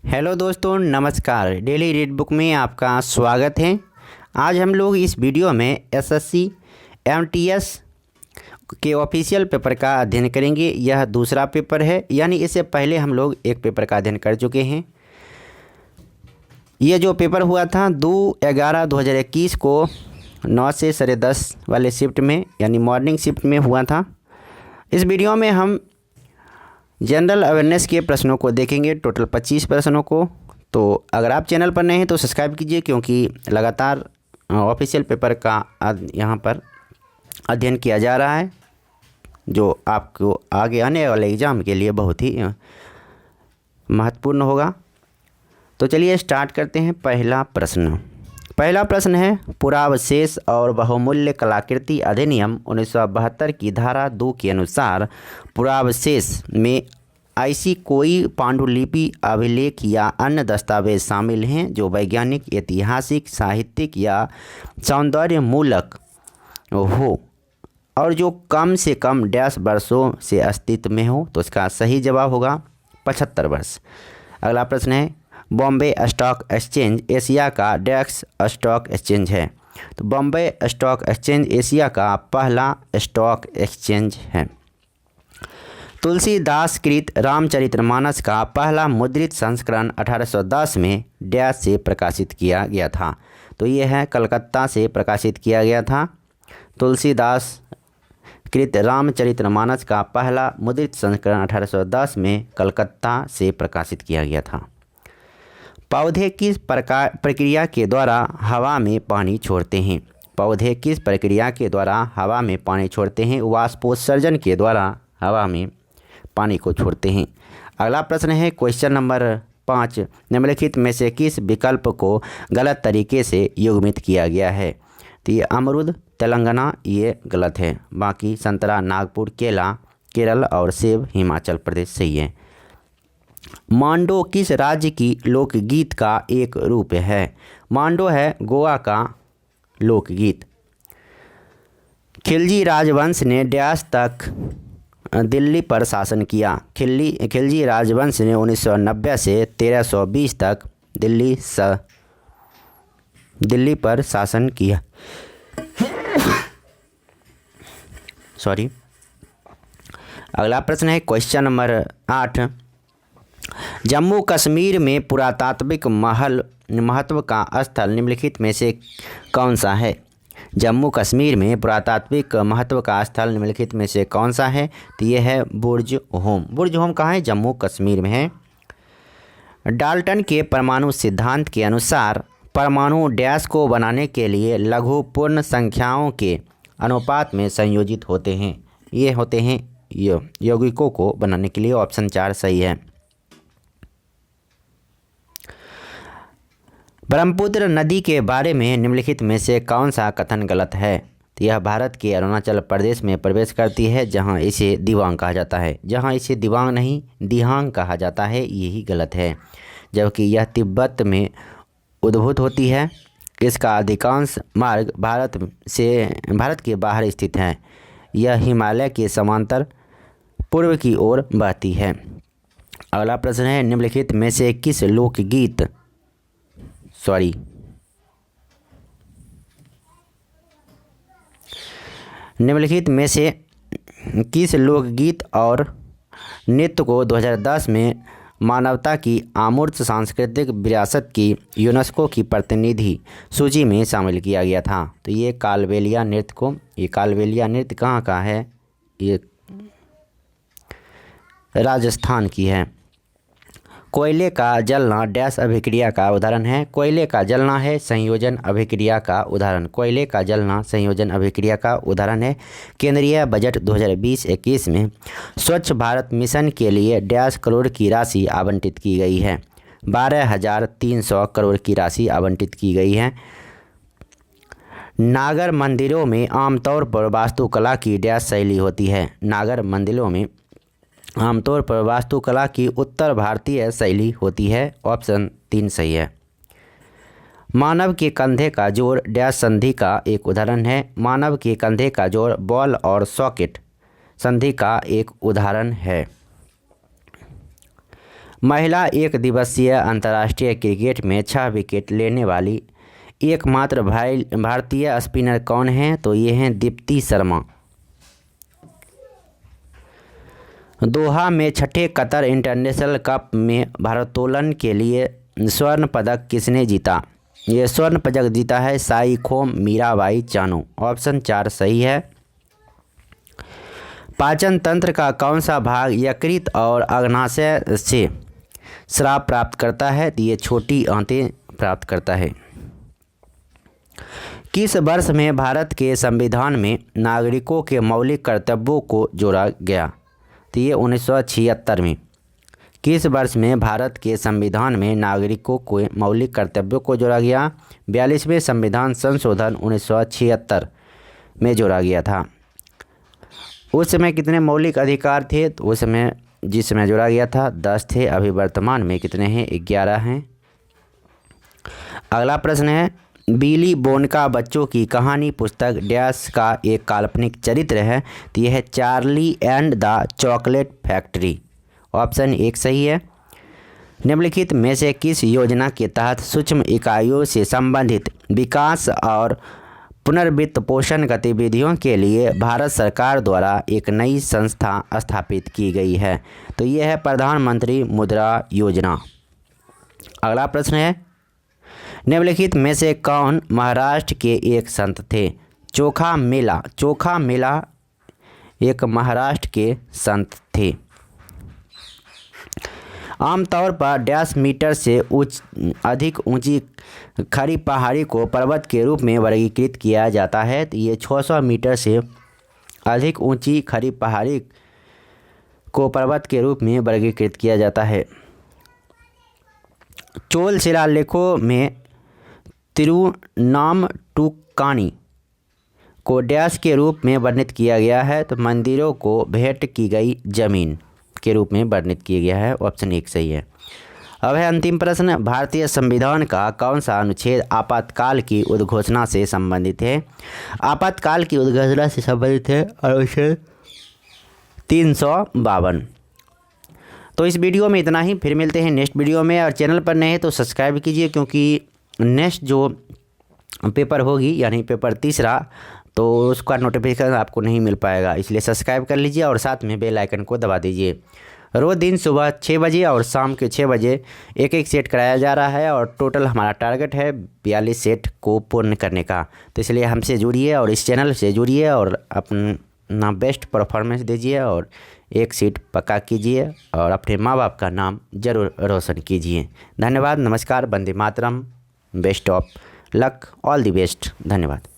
Hello दोस्तों, नमस्कार। Daily read book में आपका स्वागत है। आज हम लोग इस वीडियो में एसएससी एमटीएस के ऑफिशियल पेपर का अध्ययन करेंगे। यह दूसरा पेपर है, यानी इससे पहले हम लोग एक पेपर का अध्ययन कर चुके हैं। ये जो पेपर हुआ था 2/11/2021 को 9 से 10:30 वाले शिफ्ट में, यानी मॉर्निंग शिफ्ट में हुआ था। इस वीडियो में हम जनरल अवेयरनेस के प्रश्नों को देखेंगे, टोटल 25 प्रश्नों को। तो अगर आप चैनल पर नए हैं तो सब्सक्राइब कीजिए, क्योंकि लगातार ऑफिशियल पेपर का यहाँ पर अध्ययन किया जा रहा है, जो आपको आगे आने वाले एग्ज़ाम के लिए बहुत ही महत्वपूर्ण होगा। तो चलिए स्टार्ट करते हैं। पहला प्रश्न है, पुरावशेष और बहुमूल्य कलाकृति अधिनियम 1972 की धारा 2 के अनुसार पुरावशेष में ऐसी कोई पांडुलिपि, अभिलेख या अन्य दस्तावेज शामिल हैं जो वैज्ञानिक, ऐतिहासिक, साहित्यिक या सौंदर्य मूलक हो और जो कम से कम डैश वर्षों से अस्तित्व में हो। तो इसका सही जवाब होगा 75 वर्ष। अगला प्रश्न है, बॉम्बे स्टॉक एक्सचेंज एशिया का डैश स्टॉक एक्सचेंज है। तो बॉम्बे स्टॉक एक्सचेंज एशिया का पहला स्टॉक एक्सचेंज है। तुलसीदास कृत रामचरितमानस का पहला मुद्रित संस्करण 1810 में डैश से प्रकाशित किया गया था। तो ये है कलकत्ता से प्रकाशित किया गया था। तुलसीदास कृत रामचरितमानस का पहला मुद्रित संस्करण 1810 में कलकत्ता से प्रकाशित किया गया था। पौधे किस प्रक्रिया के द्वारा हवा में पानी छोड़ते हैं? पौधे किस प्रक्रिया के द्वारा हवा में पानी छोड़ते हैं? वाष्पोत्सर्जन के द्वारा हवा में पानी को छोड़ते हैं। अगला प्रश्न है क्वेश्चन नंबर 5, निम्नलिखित में से किस विकल्प को गलत तरीके से युग्मित किया गया है? तो ये अमरूद तेलंगाना, ये गलत है। बाकी संतरा नागपुर, केला केरल और सेब हिमाचल प्रदेश सही है। मांडो किस राज्य की लोकगीत का एक रूप है? मांडो है गोवा का लोकगीत। खिलजी राजवंश ने डैश तक दिल्ली पर शासन किया? खिलजी राजवंश ने 1990 से 1320 तक दिल्ली पर शासन किया। अगला प्रश्न है क्वेश्चन नंबर 8, जम्मू कश्मीर में पुरातात्विक महत्व का स्थल निम्नलिखित में से कौन सा है? जम्मू कश्मीर में पुरातात्विक महत्व का स्थल निम्नलिखित में से कौन सा है? तो ये है बुर्ज होम। बुर्ज होम कहाँ है? जम्मू कश्मीर में है। डाल्टन के परमाणु सिद्धांत के अनुसार परमाणु डैश को बनाने के लिए लघु पूर्ण संख्याओं के अनुपात में संयोजित होते हैं। ये होते हैं यौगिकों को बनाने के लिए। ऑप्शन 4 सही है। ब्रह्मपुत्र नदी के बारे में निम्नलिखित में से कौन सा कथन गलत है? तो यह भारत के अरुणाचल प्रदेश में प्रवेश करती है, जहां इसे दिबांग कहा जाता है। जहां इसे दिबांग नहीं दिहांग कहा जाता है, यही गलत है। जबकि यह तिब्बत में उद्भूत होती है। इसका अधिकांश मार्ग भारत के बाहर स्थित है। यह हिमालय के समांतर पूर्व की ओर बहती है। अगला प्रश्न है, निम्नलिखित में से किस लोकगीत और नृत्य को 2010 में मानवता की अमूर्त सांस्कृतिक विरासत की यूनेस्को की प्रतिनिधि सूची में शामिल किया गया था? तो ये कालबेलिया नृत्य कहाँ का है? ये राजस्थान की है। कोयले का जलना डैश अभिक्रिया का उदाहरण है? कोयले का जलना है संयोजन अभिक्रिया का उदाहरण। कोयले का जलना संयोजन अभिक्रिया का उदाहरण है। केंद्रीय बजट 2020-21 में स्वच्छ भारत मिशन के लिए डैश करोड़ की राशि आवंटित की गई है? 12,300 करोड़ की राशि आवंटित की गई है। नागर मंदिरों में आमतौर पर वास्तुकला की डैश शैली होती है? नागर मंदिरों में आमतौर पर वास्तुकला की उत्तर भारतीय शैली होती है। ऑप्शन 3 सही है। मानव के कंधे का जोड़ डैश संधि का एक उदाहरण है? मानव के कंधे का जोड़ बॉल और सॉकेट संधि का एक उदाहरण है। महिला एक दिवसीय अंतर्राष्ट्रीय क्रिकेट में 6 विकेट लेने वाली एकमात्र भारतीय स्पिनर कौन है? तो ये हैं दीप्ति शर्मा। दोहा में छठे कतर इंटरनेशनल कप में भारोत्तोलन के लिए स्वर्ण पदक किसने जीता? ये स्वर्ण पदक जीता है साईखोम मीराबाई चानू। ऑप्शन 4 सही है। पाचन तंत्र का कौन सा भाग यकृत और अग्नाशय से स्राव प्राप्त करता है? तो ये छोटी आंतें प्राप्त करता है। किस वर्ष में भारत के संविधान में नागरिकों के मौलिक कर्तव्यों को जोड़ा गया? तो ये 1976 में। किस वर्ष में भारत के संविधान में नागरिकों के मौलिक कर्तव्यों को जोड़ा गया? 42वें संविधान संशोधन 1976 में जोड़ा गया था। उस समय कितने मौलिक अधिकार थे? तो उस समय जिस समय जोड़ा गया था 10 थे। अभी वर्तमान में कितने हैं? 11 हैं। अगला प्रश्न है, बिली बोनका बच्चों की कहानी पुस्तक डैश का एक काल्पनिक चरित्र है? तो यह है Charlie and the chocolate factory. Option 1 सही है। निम्नलिखित में से किस योजना के तहत सूक्ष्म इकाइयों से संबंधित विकास और पुनर्वित्त पोषण गतिविधियों के लिए भारत सरकार द्वारा एक नई संस्था स्थापित की गई है? तो यह है प्रधानमंत्री मुद्रा योजना। अगला प्रश्न है, निम्नलिखित में से कौन महाराष्ट्र के एक संत थे? चोखा मेला एक महाराष्ट्र के संत थे। आमतौर पर डैश मीटर से अधिक ऊंची खड़ी पहाड़ी को पर्वत के रूप में वर्गीकृत किया जाता है? तो ये 600 मीटर से अधिक ऊंची खड़ी पहाड़ी को पर्वत के रूप में वर्गीकृत किया जाता है। चोल शिलालेखों में तिरुनामटुकानी को डैश के रूप में वर्णित किया गया है? तो मंदिरों को भेंट की गई जमीन के रूप में वर्णित किया गया है। ऑप्शन 1 सही है। अब है अंतिम प्रश्न, भारतीय संविधान का कौन सा अनुच्छेद आपातकाल की उद्घोषणा से संबंधित है? आपातकाल की उद्घोषणा से संबंधित है अनुच्छेद 352। तो इस वीडियो में इतना ही, फिर मिलते हैं नेक्स्ट वीडियो में। और चैनल पर नए हैं तो सब्सक्राइब कीजिए, क्योंकि नेक्स्ट जो पेपर होगी यानी पेपर तीसरा, तो उसका नोटिफिकेशन आपको नहीं मिल पाएगा, इसलिए सब्सक्राइब कर लीजिए और साथ में बेल आइकन को दबा दीजिए। रोज़ दिन सुबह 6 बजे और शाम के 6 बजे एक सेट कराया जा रहा है और टोटल हमारा टारगेट है 42 सेट को पूर्ण करने का। तो इसलिए हमसे जुड़िए और इस चैनल से जुड़िए और अपना बेस्ट परफॉर्मेंस दीजिए और एक सीट पक्का कीजिए और अपने माँ बाप का नाम ज़रूर रोशन कीजिए। धन्यवाद, नमस्कार, वंदे मातरम, best of luck, all the best. धन्यवाद।